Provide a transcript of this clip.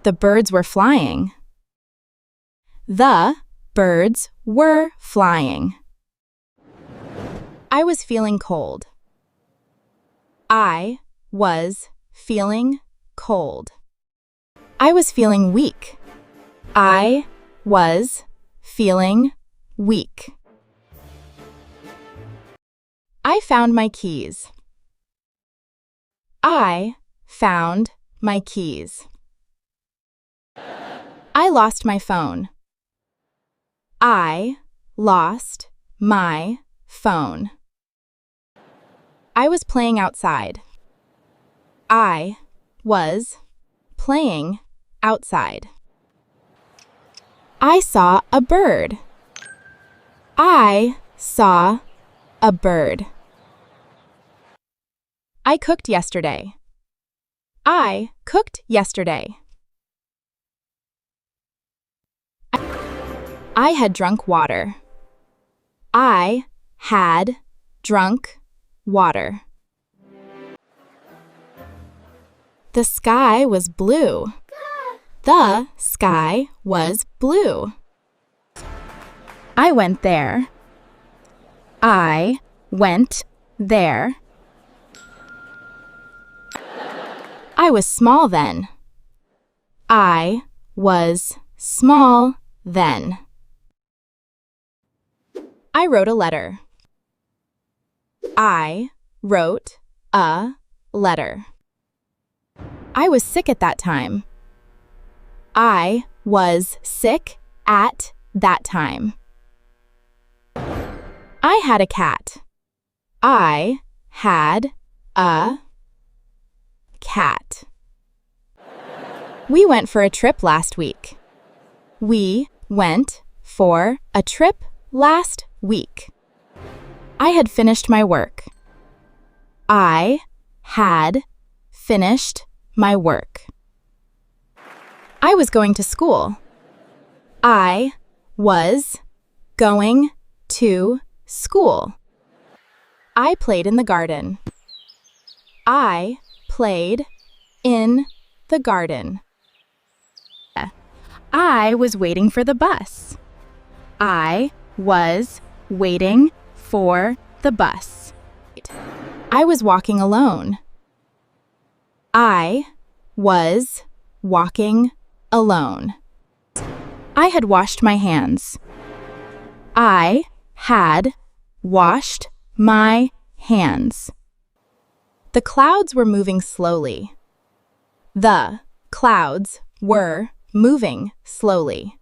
The birds were flying. The birds were flying. I was feeling cold. I was feeling cold. I was feeling weak. I was feeling weak. I found my keys. I found my keys. I lost my phone. I lost my phone. I was playing outside. I was playing outside. I saw a bird. I saw a bird. I cooked yesterday. I cooked yesterday. I had drunk water. I had drunk water. The sky was blue. The sky was blue. I went there. I went there. I was small then. I was small then. I wrote a letter. I wrote a letter. I was sick at that time. I was sick at that time. I had a cat. I had a cat. We went for a trip last week. We went for a trip last week. I had finished my work. I had finished my work. I was going to school. I was going to school. I played in the garden. I played in the garden. I was waiting for the bus. I was waiting for the bus. I was walking alone. I was walking alone. I had washed my hands. I had washed my hands. The clouds were moving slowly. The clouds were moving slowly.